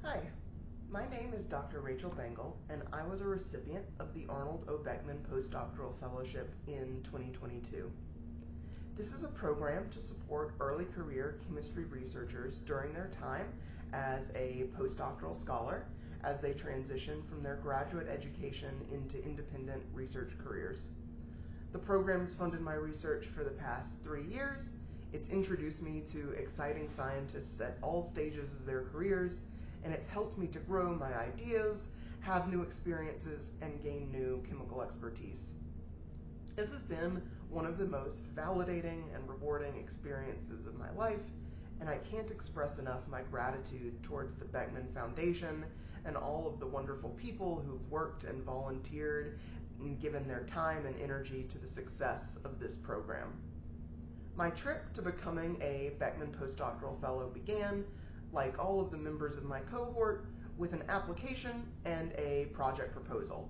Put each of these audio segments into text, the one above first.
Hi, my name is Dr. Rachel Bangle, and I was a recipient of the Arnold Beckman Postdoctoral Fellowship in 2022. This is a program to support early career chemistry researchers during their time as a postdoctoral scholar as they transition from their graduate education into independent research careers. The program has funded my research for the past 3 years. It's introduced me to exciting scientists at all stages of their careers, and it's helped me to grow my ideas, have new experiences, and gain new chemical expertise. This has been one of the most validating and rewarding experiences of my life, and I can't express enough my gratitude towards the Beckman Foundation and all of the wonderful people who've worked and volunteered and given their time and energy to the success of this program. My trip to becoming a Beckman Postdoctoral Fellow began, like all of the members of my cohort, with an application and a project proposal.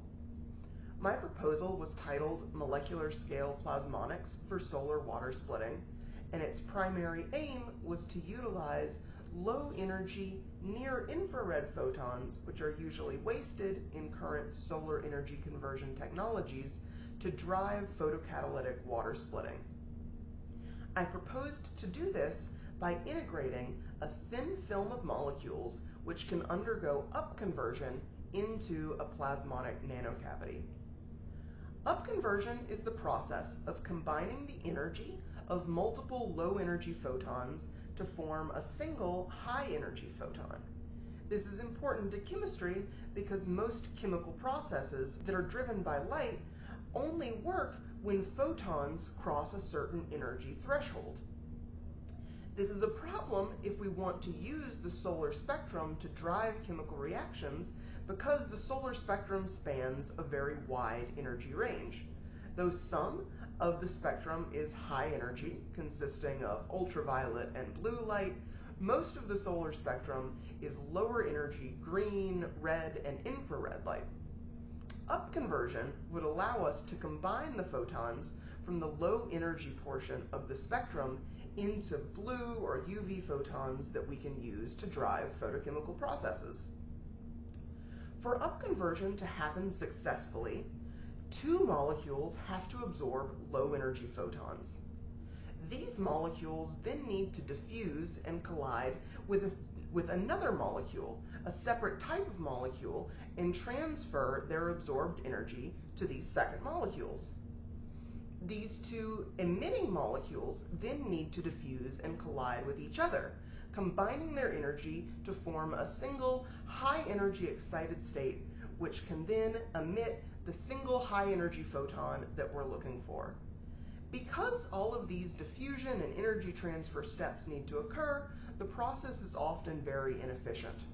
My proposal was titled Molecular Scale Plasmonics for Solar Water Splitting, and its primary aim was to utilize low-energy, near-infrared photons, which are usually wasted in current solar energy conversion technologies, to drive photocatalytic water splitting. I proposed to do this by integrating a thin film of molecules which can undergo upconversion into a plasmonic nanocavity. Upconversion is the process of combining the energy of multiple low-energy photons to form a single high-energy photon. This is important to chemistry because most chemical processes that are driven by light only work when photons cross a certain energy threshold. This is a problem if we want to use the solar spectrum to drive chemical reactions, because the solar spectrum spans a very wide energy range. Though some of the spectrum is high energy, consisting of ultraviolet and blue light, most of the solar spectrum is lower energy green, red, and infrared light. Upconversion would allow us to combine the photons from the low energy portion of the spectrum into blue or UV photons that we can use to drive photochemical processes. For upconversion to happen successfully, two molecules have to absorb low energy photons. These molecules then need to diffuse and collide with another molecule, a separate type of molecule, and transfer their absorbed energy to these second molecules. These two emitting molecules then need to diffuse and collide with each other, combining their energy to form a single high-energy excited state, which can then emit the single high-energy photon that we're looking for. Because all of these diffusion and energy transfer steps need to occur, the process is often very inefficient.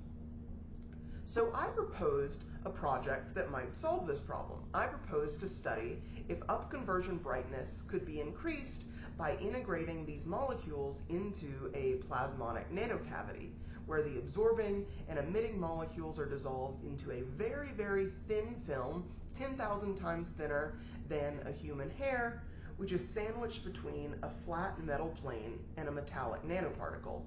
So I proposed a project that might solve this problem. I proposed to study if upconversion brightness could be increased by integrating these molecules into a plasmonic nanocavity, where the absorbing and emitting molecules are dissolved into a very, very thin film, 10,000 times thinner than a human hair, which is sandwiched between a flat metal plane and a metallic nanoparticle.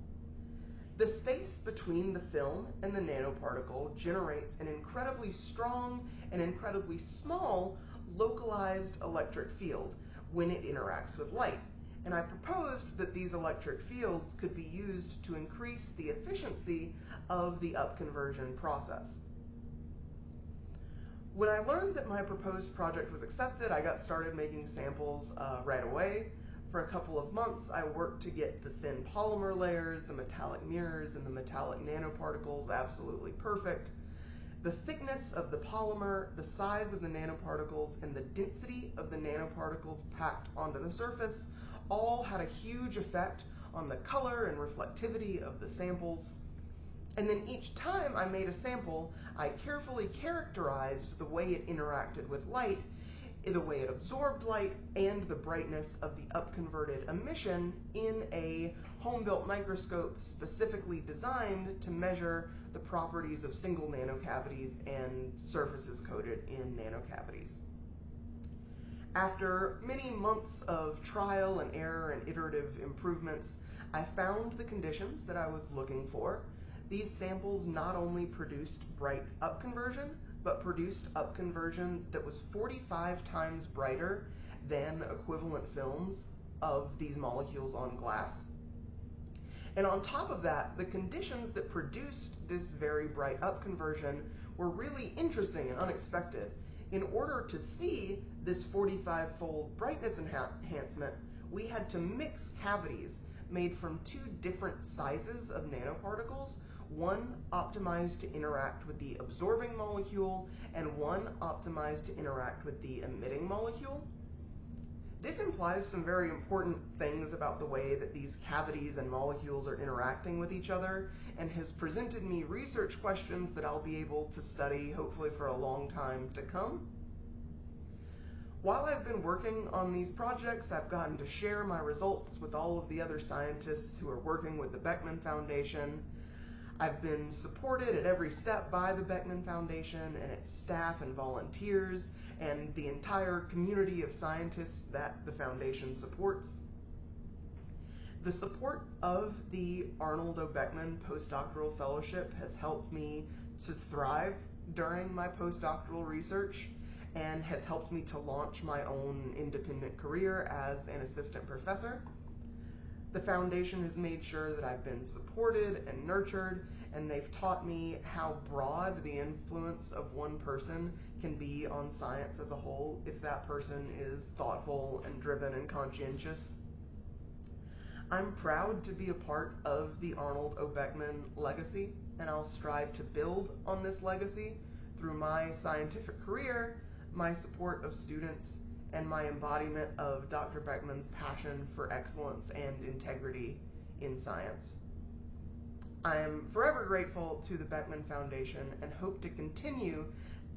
The space between the film and the nanoparticle generates an incredibly strong and incredibly small localized electric field when it interacts with light, and I proposed that these electric fields could be used to increase the efficiency of the upconversion process. When I learned that my proposed project was accepted, I got started making samples right away. For a couple of months, I worked to get the thin polymer layers, the metallic mirrors, and the metallic nanoparticles absolutely perfect. The thickness of the polymer, the size of the nanoparticles, and the density of the nanoparticles packed onto the surface all had a huge effect on the color and reflectivity of the samples. And then each time I made a sample, I carefully characterized the way it interacted with light, the way it absorbed light, and the brightness of the upconverted emission in a home-built microscope specifically designed to measure the properties of single nanocavities and surfaces coated in nanocavities. After many months of trial and error and iterative improvements, I found the conditions that I was looking for. these samples not only produced bright up conversion, but produced up conversion that was 45 times brighter than equivalent films of these molecules on glass. And on top of that, the conditions that produced this very bright up conversion were really interesting and unexpected. In order to see this 45-fold brightness enhancement, we had to mix cavities made from two different sizes of nanoparticles, one optimized to interact with the absorbing molecule and one optimized to interact with the emitting molecule. This implies some very important things about the way that these cavities and molecules are interacting with each other, and has presented me research questions that I'll be able to study hopefully for a long time to come. While I've been working on these projects, I've gotten to share my results with all of the other scientists who are working with the Beckman Foundation. I've been supported at every step by the Beckman Foundation and its staff and volunteers and the entire community of scientists that the foundation supports. The support of the Arnold O. Beckman Postdoctoral Fellowship has helped me to thrive during my postdoctoral research and has helped me to launch my own independent career as an assistant professor. The foundation has made sure that I've been supported and nurtured, and they've taught me how broad the influence of one person can be on science as a whole if that person is thoughtful and driven and conscientious. I'm proud to be a part of the Arnold O. Beckman legacy, and I'll strive to build on this legacy through my scientific career, my support of students, and my embodiment of Dr. Beckman's passion for excellence and integrity in science. I am forever grateful to the Beckman Foundation and hope to continue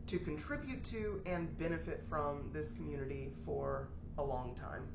to contribute to and benefit from this community for a long time.